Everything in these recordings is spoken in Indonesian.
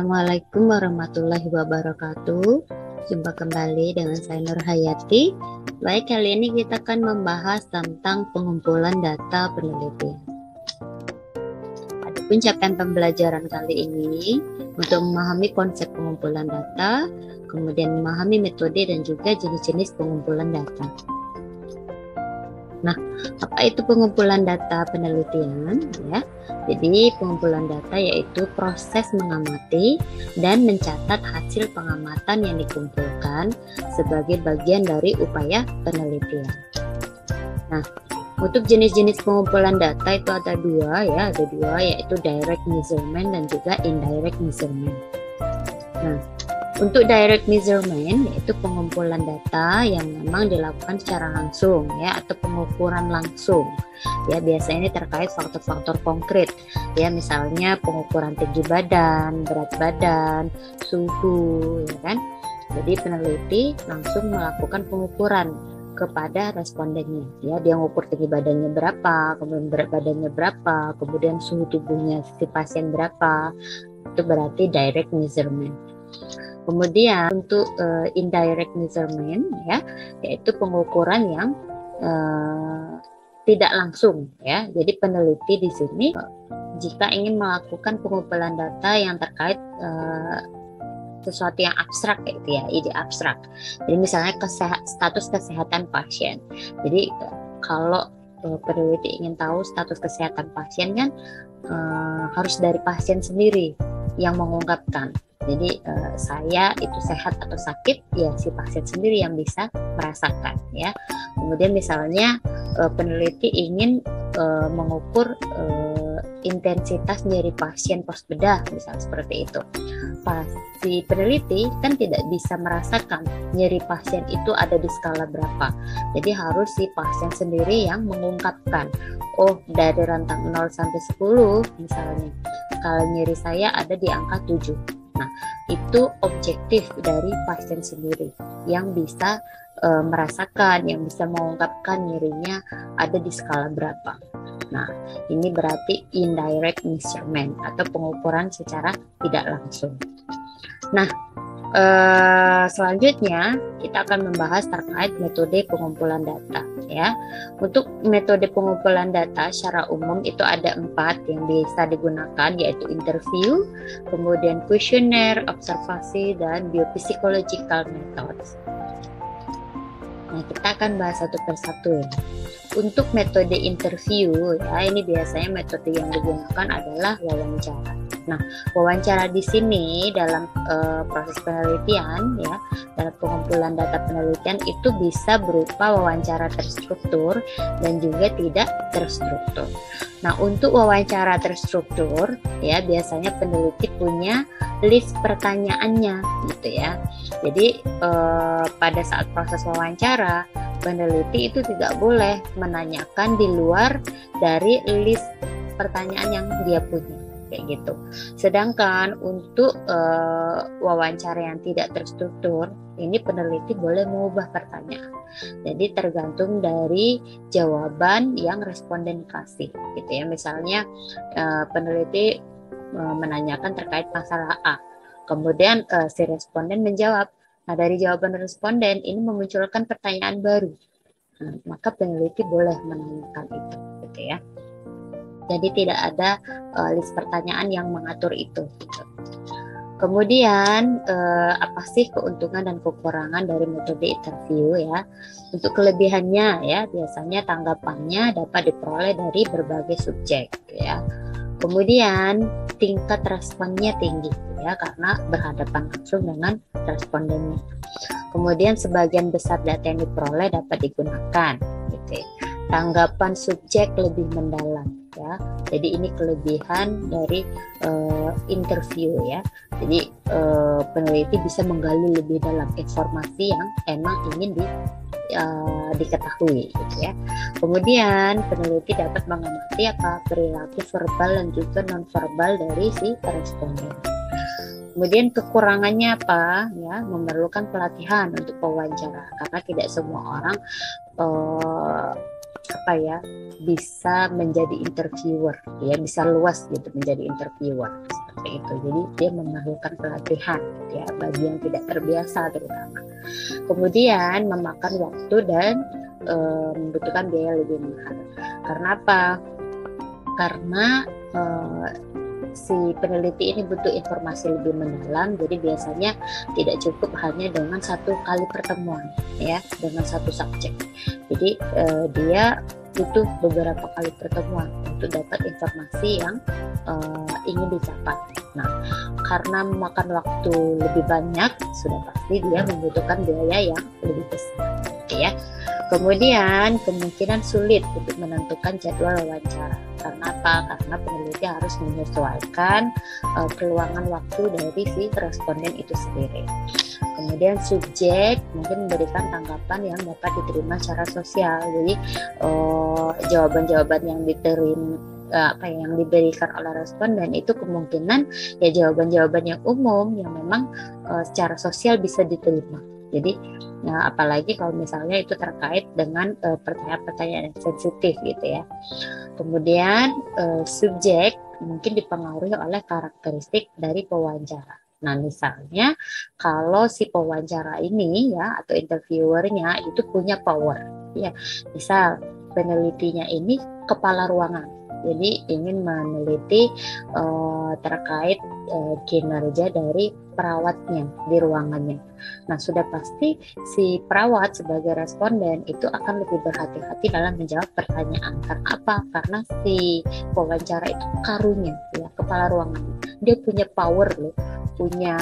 Assalamualaikum warahmatullahi wabarakatuh. Jumpa kembali dengan saya Nur Hayati. Baik, kali ini kita akan membahas tentang pengumpulan data penelitian. Adapun capaian pembelajaran kali ini untuk memahami konsep pengumpulan data, kemudian memahami metode dan juga jenis-jenis pengumpulan data. Nah, apa itu pengumpulan data penelitian? Ya, jadi pengumpulan data yaitu proses mengamati dan mencatat hasil pengamatan yang dikumpulkan sebagai bagian dari upaya penelitian. Nah, untuk jenis-jenis pengumpulan data itu ada dua, yaitu direct measurement dan juga indirect measurement. Nah, untuk direct measurement yaitu pengumpulan data yang memang dilakukan secara langsung atau pengukuran langsung. Biasanya ini terkait faktor-faktor konkret misalnya pengukuran tinggi badan, berat badan, suhu Jadi peneliti langsung melakukan pengukuran kepada respondennya. Dia ngukur tinggi badannya berapa, kemudian berat badannya berapa, kemudian suhu tubuhnya si pasien berapa. Itu berarti direct measurement. Kemudian untuk indirect measurement yaitu pengukuran yang tidak langsung Jadi peneliti di sini jika ingin melakukan pengumpulan data yang terkait sesuatu yang abstrak ide abstrak. Jadi misalnya status kesehatan pasien. Jadi kalau peneliti ingin tahu status kesehatan pasien kan harus dari pasien sendiri yang mengungkapkan. Jadi saya itu sehat atau sakit si pasien sendiri yang bisa merasakan Kemudian misalnya peneliti ingin mengukur intensitas nyeri pasien pos bedah misalnya seperti itu. Si peneliti kan tidak bisa merasakan nyeri pasien itu ada di skala berapa. Jadi harus si pasien sendiri yang mengungkapkan. Oh, dari rentang 0 sampai 10 misalnya. Skala nyeri saya ada di angka 7. Nah, itu objektif dari pasien sendiri yang bisa merasakan, yang bisa mengungkapkan nyerinya ada di skala berapa. Nah, ini berarti indirect measurement atau pengukuran secara tidak langsung. Nah, selanjutnya kita akan membahas terkait metode pengumpulan data Untuk metode pengumpulan data secara umum itu ada 4 yang bisa digunakan, yaitu interview, kemudian kuesioner, observasi, dan biopsychological methods. Nah, kita akan bahas satu persatu Untuk metode interview ini biasanya metode yang digunakan adalah wawancara. Nah, wawancara di sini dalam proses penelitian dalam pengumpulan data penelitian itu bisa berupa wawancara terstruktur dan juga tidak terstruktur. Nah, untuk wawancara terstruktur biasanya peneliti punya list pertanyaannya Jadi pada saat proses wawancara peneliti itu tidak boleh menanyakan di luar dari list pertanyaan yang dia punya gitu. Sedangkan untuk wawancara yang tidak terstruktur ini peneliti boleh mengubah pertanyaan. Jadi tergantung dari jawaban yang responden kasih Misalnya peneliti menanyakan terkait masalah A. Kemudian si responden menjawab. Nah, dari jawaban responden ini memunculkan pertanyaan baru. Nah, maka peneliti boleh menanyakan itu Jadi tidak ada list pertanyaan yang mengatur itu Kemudian apa sih keuntungan dan kekurangan dari metode interview Untuk kelebihannya biasanya tanggapannya dapat diperoleh dari berbagai subjek Kemudian tingkat responnya tinggi karena berhadapan langsung dengan respondennya. Kemudian sebagian besar data yang diperoleh dapat digunakan Tanggapan subjek lebih mendalam Jadi ini kelebihan dari interview Jadi peneliti bisa menggali lebih dalam informasi yang emang ingin diketahui Kemudian peneliti dapat mengamati perilaku verbal dan juga nonverbal dari si responden. Kemudian kekurangannya apa? Memerlukan pelatihan untuk wawancara karena tidak semua orang apa ya, bisa menjadi interviewer, ya bisa luas gitu menjadi interviewer seperti itu. Jadi dia memerlukan pelatihan gitu ya, bagi yang tidak terbiasa terutama. Kemudian memakan waktu dan membutuhkan biaya lebih mahal. Karena apa? Karena si peneliti ini butuh informasi lebih mendalam, jadi biasanya tidak cukup hanya dengan satu kali pertemuan ya dengan satu subjek. Jadi dia butuh beberapa kali pertemuan untuk dapat informasi yang ingin dicapai. Nah, karena memakan waktu lebih banyak, sudah pasti dia membutuhkan biaya yang lebih besar, ya. Kemudian kemungkinan sulit untuk menentukan jadwal wawancara. Karena apa? Karena peneliti harus menyesuaikan peluangan waktu dari si responden itu sendiri. Kemudian subjek mungkin memberikan tanggapan yang dapat diterima secara sosial. Jadi jawaban-jawaban yang yang diberikan oleh responden itu kemungkinan ya jawaban-jawaban yang umum yang memang secara sosial bisa diterima. Jadi apalagi kalau misalnya itu terkait dengan pertanyaan-pertanyaan yang sensitif gitu ya. Kemudian subjek mungkin dipengaruhi oleh karakteristik dari pewawancara. Nah, misalnya kalau si pewawancara ini ya atau interviewernya itu punya power ya. Misal penelitinya ini kepala ruangan. Jadi ingin meneliti terkait kinerja dari perawatnya di ruangannya. Nah, sudah pasti si perawat sebagai responden itu akan lebih berhati-hati dalam menjawab pertanyaan. Karena apa? Karena si pewawancara itu karunya, ya, kepala ruangan. Dia punya power loh, punya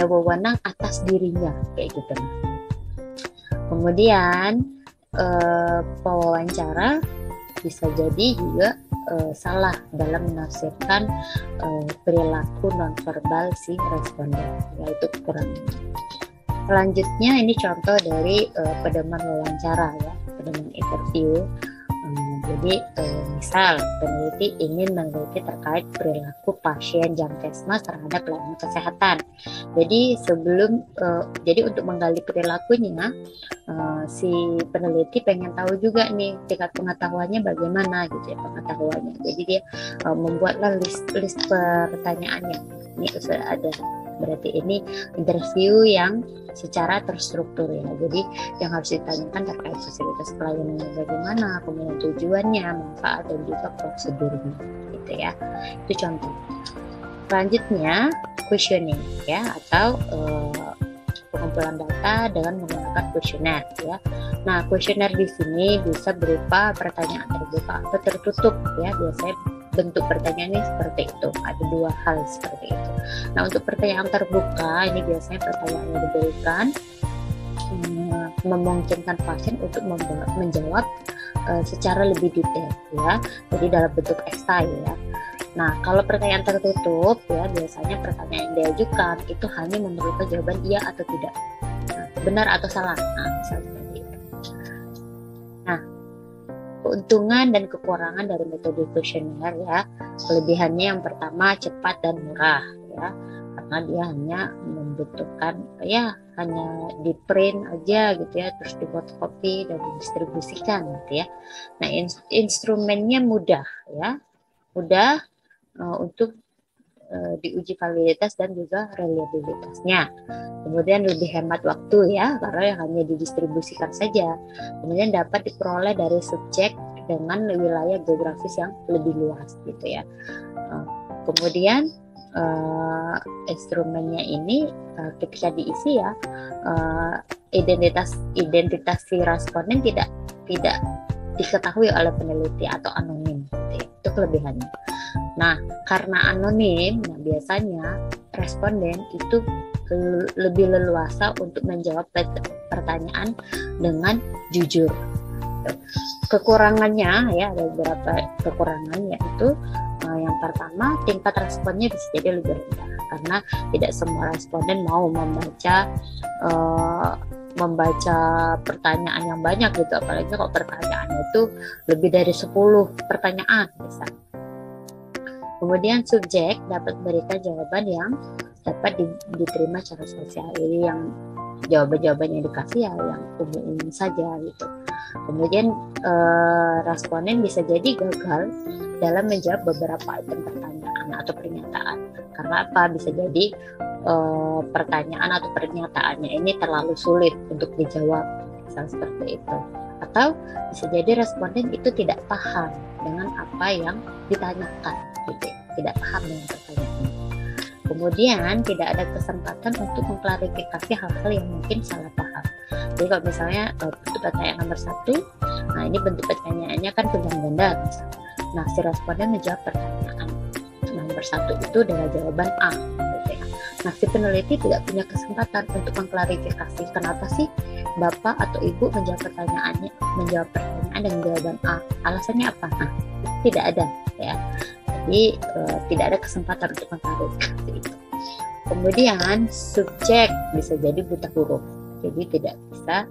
wewenang atas dirinya kayak gitu. Kemudian pewawancara bisa jadi juga salah dalam menafsirkan perilaku nonverbal si responden, yaitu kekurangan. Selanjutnya ini contoh dari pedoman wawancara ya, pedoman interview. Jadi misal peneliti ingin meneliti terkait perilaku pasien Jamkesmas terhadap pelayanan kesehatan. Jadi jadi untuk menggali perilakunya, si peneliti pengen tahu juga nih tingkat pengetahuannya bagaimana gitu ya pengetahuannya. Jadi dia membuatlah list pertanyaannya. Ini sudah ada. Berarti ini interview yang secara terstruktur ya. Jadi yang harus ditanyakan terkait fasilitas pelayanannya bagaimana, kemudian tujuannya, manfaat dan juga prosedurnya gitu ya. Itu contoh. Selanjutnya questioning ya atau pengumpulan data dengan menggunakan kuesioner ya. Nah, kuesioner di sini bisa berupa pertanyaan terbuka atau tertutup ya. Biasanya bentuk pertanyaannya seperti itu. Ada dua hal seperti itu. Nah, untuk pertanyaan terbuka ini biasanya pertanyaan yang diberikan memungkinkan pasien untuk menjawab secara lebih detail ya. Jadi dalam bentuk esai ya. Nah, kalau pertanyaan tertutup ya biasanya pertanyaan yang diajukan itu hanya memerlukan jawaban iya atau tidak. Nah, benar atau salah. Nah, misalnya seperti itu. Nah, keuntungan dan kekurangan dari metode kuesioner ya. Kelebihannya yang pertama cepat dan murah ya. Karena dia hanya membutuhkan ya hanya di print aja gitu ya, terus difotokopi dan didistribusikan gitu ya. Nah, instrumennya mudah ya. Mudah untuk diuji validitas dan juga reliabilitasnya. Kemudian lebih hemat waktu ya, karena hanya didistribusikan saja. Kemudian dapat diperoleh dari subjek dengan wilayah geografis yang lebih luas gitu ya. Kemudian instrumennya ini ketika diisi ya identitas si responden tidak diketahui oleh peneliti atau anonim gitu ya. Itu kelebihannya. Nah, karena anonim, nah biasanya responden itu lebih leluasa untuk menjawab pertanyaan dengan jujur. Kekurangannya ya ada beberapa kekurangan, yaitu yang pertama tingkat responnya bisa jadi lebih rendah karena tidak semua responden mau membaca pertanyaan yang banyak gitu, apalagi kalau pertanyaannya itu lebih dari 10 pertanyaan misalnya. Kemudian subjek dapat memberikan jawaban yang dapat diterima secara sosial. Jadi yang jawaban-jawaban yang dikasih ya yang umum-umum saja gitu. Kemudian responden bisa jadi gagal dalam menjawab beberapa item pertanyaan atau pernyataan. Karena apa? Bisa jadi pertanyaan atau pernyataannya ini terlalu sulit untuk dijawab, misalnya seperti itu. Atau bisa jadi responden itu tidak paham dengan apa yang ditanyakan, gitu. Tidak paham dengan pertanyaan. Kemudian tidak ada kesempatan untuk mengklarifikasi hal-hal yang mungkin salah paham. Jadi kalau misalnya bentuk pertanyaan nomor 1, nah ini bentuk pertanyaannya kan tunggang ganda misalnya. Nah si responden menjawab pertanyaan nomor 1 itu dengan jawaban A. Nah, si peneliti tidak punya kesempatan untuk mengklarifikasi kenapa sih Bapak atau Ibu menjawab pertanyaan dengan jawaban A. Alasannya apa? Nah, tidak ada ya. Jadi tidak ada kesempatan untuk mengklarifikasi itu. Kemudian subjek bisa jadi buta huruf. Jadi tidak bisa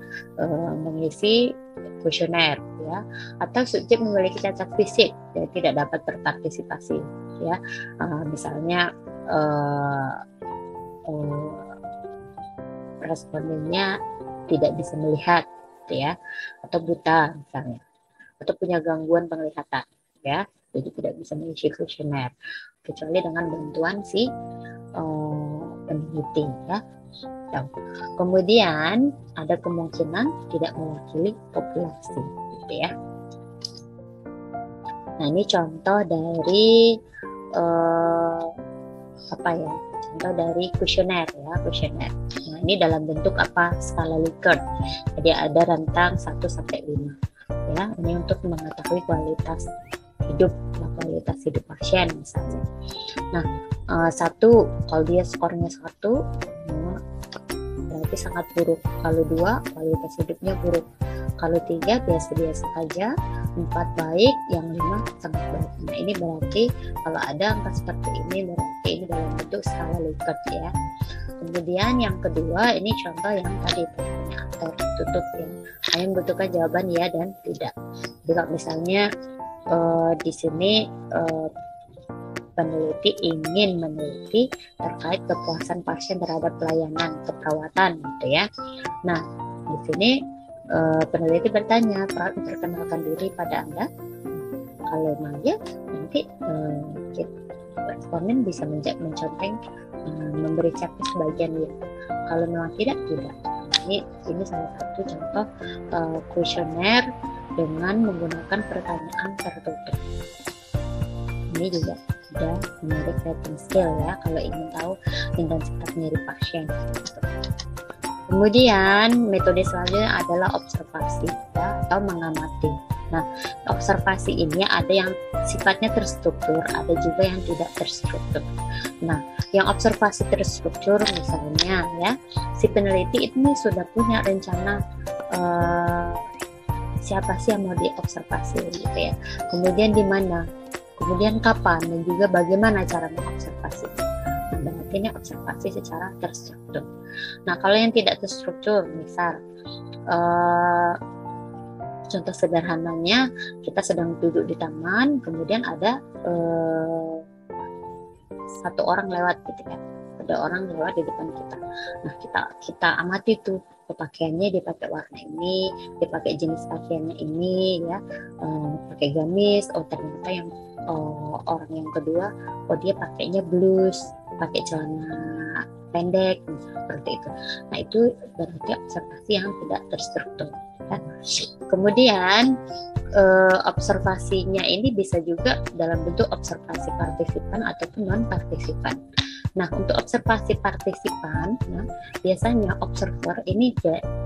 mengisi kuesioner ya, atau subjek memiliki cacat fisik dan tidak dapat berpartisipasi ya. Misalnya respondennya tidak bisa melihat ya, atau buta misalnya, atau punya gangguan penglihatan ya, jadi tidak bisa mengisi kuesioner kecuali dengan bantuan si peneliti ya. Kemudian ada kemungkinan tidak mewakili populasi gitu ya. Nah ini contoh dari contoh dari kuesioner ya, kuesioner. Nah, ini dalam bentuk apa? Skala Likert. Jadi ada rentang 1 sampai 5. Ya, ini untuk mengetahui kualitas hidup pasien misalnya. Nah, 1 kalau dia skornya 1 berarti sangat buruk. Kalau 2 kualitas hidupnya buruk. Kalau 3 biasa-biasa saja, 4 baik, yang 5 sangat baik. Nah ini berarti kalau ada angka seperti ini berarti ini dalam bentuk skala Likert ya. Kemudian yang kedua ini contoh yang tadi pertanyaan tertutup ya. Hanya membutuhkan jawaban ya dan tidak. Jadi kalau misalnya di sini peneliti ingin meneliti terkait kepuasan pasien terhadap pelayanan keperawatan gitu ya. Nah di sini peneliti bertanya, perkenalkan diri pada Anda. Kalau ya nanti responden bisa menconteng memberi checklist sebagian ya. Kalau memang tidak. Ini salah satu contoh kuesioner dengan menggunakan pertanyaan tertutup. Ini juga sudah menarik rating skill ya kalau ingin tahu intensitas nyeri pasien. Kemudian metode selanjutnya adalah observasi ya, atau mengamati. Nah, observasi ini ada yang sifatnya terstruktur, ada juga yang tidak terstruktur. Nah, yang observasi terstruktur misalnya ya, si peneliti ini sudah punya rencana siapa sih yang mau diobservasi gitu ya. Kemudian di mana, kemudian kapan, dan juga bagaimana cara mengobservasi. Nah, berarti ini observasi secara terstruktur. Nah, kalau yang tidak terstruktur, misal contoh sederhananya kita sedang duduk di taman, kemudian ada satu orang lewat gitu kan, ada orang lewat di depan kita. Nah, kita amati tuh pakaiannya, dia pakai warna ini, dia pakai jenis pakaiannya ini ya, pakai gamis. Oh ternyata yang orang yang kedua, oh dia pakainya blus, pakai celana pendek seperti itu. Nah itu berarti observasi yang tidak terstruktur ya. Kemudian observasinya ini bisa juga dalam bentuk observasi partisipan ataupun non partisipan. Nah untuk observasi partisipan, nah, biasanya observer ini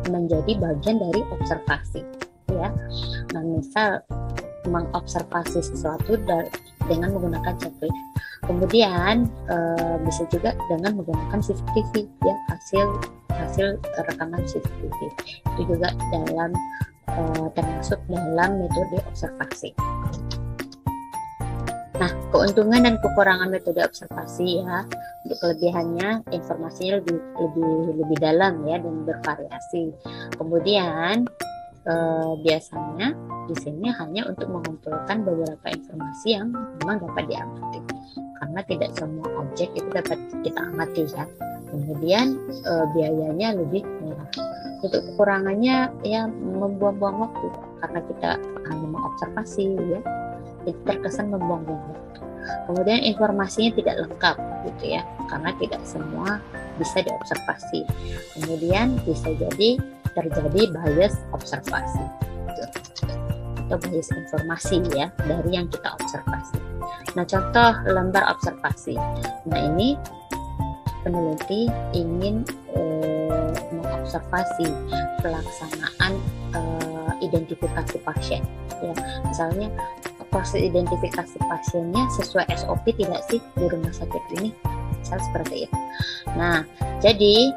menjadi bagian dari observasi ya. Nah misal mengobservasi sesuatu dengan menggunakan checklist. Kemudian bisa juga dengan menggunakan CCTV ya, hasil rekaman CCTV. Itu juga termasuk dalam metode observasi. Nah, keuntungan dan kekurangan metode observasi ya. Untuk kelebihannya, informasinya lebih dalam ya dan bervariasi. Kemudian biasanya di sini hanya untuk mengumpulkan beberapa informasi yang memang dapat diamati, karena tidak semua objek itu dapat kita amati ya. Kemudian biayanya lebih murah. Untuk kekurangannya ya membuang-buang waktu karena kita hanya mengobservasi ya, jadi terkesan membuang-buang waktu. Kemudian informasinya tidak lengkap gitu ya, karena tidak semua bisa diobservasi. Kemudian bisa jadi terjadi bias observasi gitu, atau bias informasi ya dari yang kita observasi. Nah, contoh lembar observasi. Nah, ini peneliti ingin mengobservasi pelaksanaan identifikasi pasien ya, misalnya proses identifikasi pasiennya sesuai SOP tidak sih di rumah sakit ini, misal seperti itu. Nah, jadi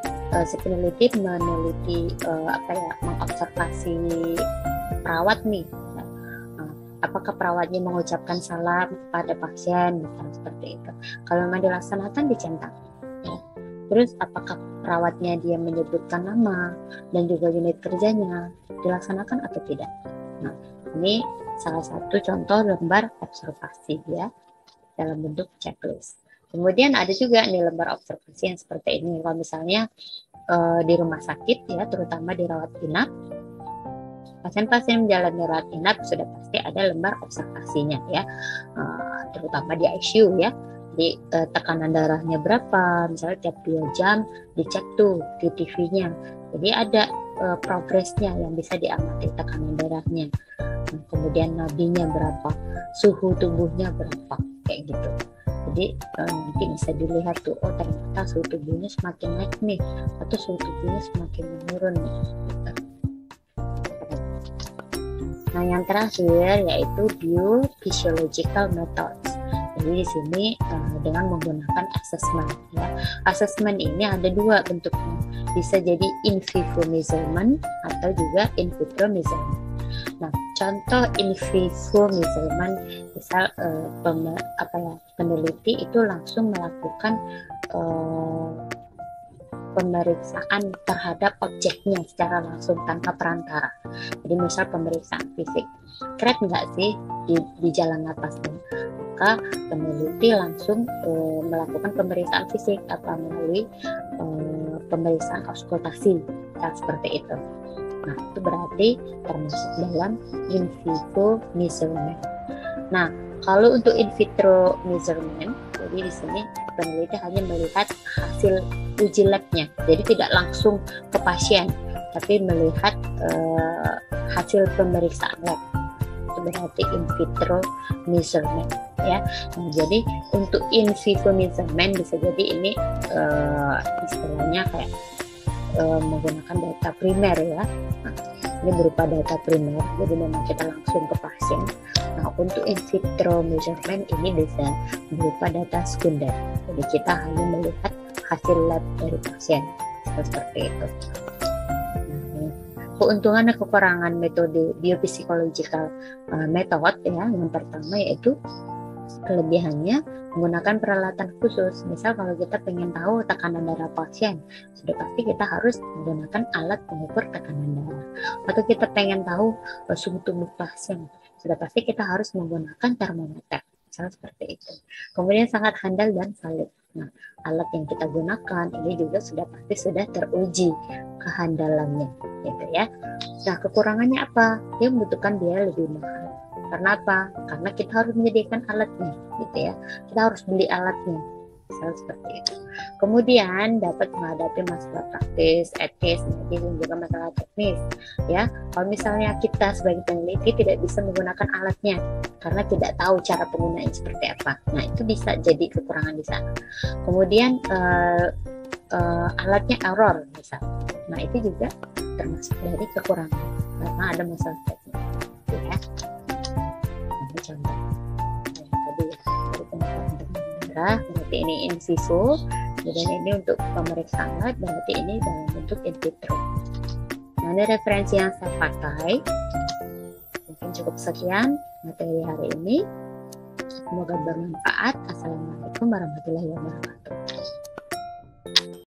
si peneliti meneliti mengobservasi perawat nih, apakah perawatnya mengucapkan salam kepada pasien, misalnya seperti itu. Kalau memang dilaksanakan dicentang. Ya. Terus apakah perawatnya dia menyebutkan nama dan juga unit kerjanya dilaksanakan atau tidak. Nah, ini salah satu contoh lembar observasi ya dalam bentuk checklist. Kemudian ada juga nih lembar observasi yang seperti ini. Kalau misalnya di rumah sakit ya, terutama di rawat inap, pasien-pasien menjalani rawat inap sudah pasti ada lembar observasinya ya, terutama di ICU ya. Di tekanan darahnya berapa, misalnya tiap 2 jam dicek tuh di TV-nya. Jadi ada progresnya yang bisa diamati, tekanan darahnya. Kemudian nadinya berapa, suhu tubuhnya berapa, kayak gitu. Jadi nanti bisa dilihat tuh, oh ternyata suhu tubuhnya semakin naik nih, atau suhu tubuhnya semakin menurun nih. Gitu. Nah, yang terakhir yaitu biophysiological methods. Jadi di sini dengan menggunakan assessment ya. Assessment ini ada 2 bentuknya. Bisa jadi in vivo measurement atau juga in vitro measurement. Nah, contoh in vivo measurement, misal peneliti itu langsung melakukan pemeriksaan terhadap objeknya secara langsung tanpa perantara. Jadi misal pemeriksaan fisik, crack nggak sih di jalan napasnya? Maka peneliti langsung melakukan pemeriksaan fisik atau melalui pemeriksaan auskultasi seperti itu. Nah, itu berarti termasuk dalam in vivo measurement. Nah, kalau untuk in vitro measurement, jadi di sini peneliti hanya melihat hasil uji labnya, jadi tidak langsung ke pasien, tapi melihat hasil pemeriksaan lab. Itu berarti in vitro measurement ya. Nah, jadi untuk in vivo measurement bisa jadi ini istilahnya kayak menggunakan data primer ya. Nah, ini berupa data primer, jadi memang kita langsung ke pasien. Nah, untuk in vitro measurement ini bisa berupa data sekunder, jadi kita hanya melihat hasil lab dari pasien seperti itu. Nah, keuntungan dan kekurangan metode biopsychological method ya, yang pertama yaitu kelebihannya menggunakan peralatan khusus. Misal kalau kita pengen tahu tekanan darah pasien, sudah pasti kita harus menggunakan alat pengukur tekanan darah. Atau kita pengen tahu suhu tubuh pasien, sudah pasti kita harus menggunakan termometer. Misalnya seperti itu. Kemudian sangat handal dan valid. Nah, alat yang kita gunakan ini juga sudah pasti sudah teruji kehandalannya, gitu ya. Nah, kekurangannya apa? Dia membutuhkan biaya lebih mahal. Karena apa? Karena kita harus menyediakan alatnya, gitu ya. Kita harus beli alatnya, misalnya seperti itu. Kemudian dapat menghadapi masalah praktis, etis, medis, dan juga masalah teknis. Ya, kalau misalnya kita sebagai peneliti tidak bisa menggunakan alatnya karena tidak tahu cara penggunaannya seperti apa, nah itu bisa jadi kekurangan di sana. Kemudian alatnya error, misal, nah itu juga termasuk dari kekurangan karena ada masalah teknis, ya. Contoh tadi dari pengetahuan darah, berarti ini in vivo, kemudian ini untuk pemeriksaan lab, berarti ini dalam bentuk in vitro. Nah, ini referensi yang saya pakai. Mungkin cukup sekian materi hari ini, semoga bermanfaat. Assalamualaikum warahmatullahi wabarakatuh.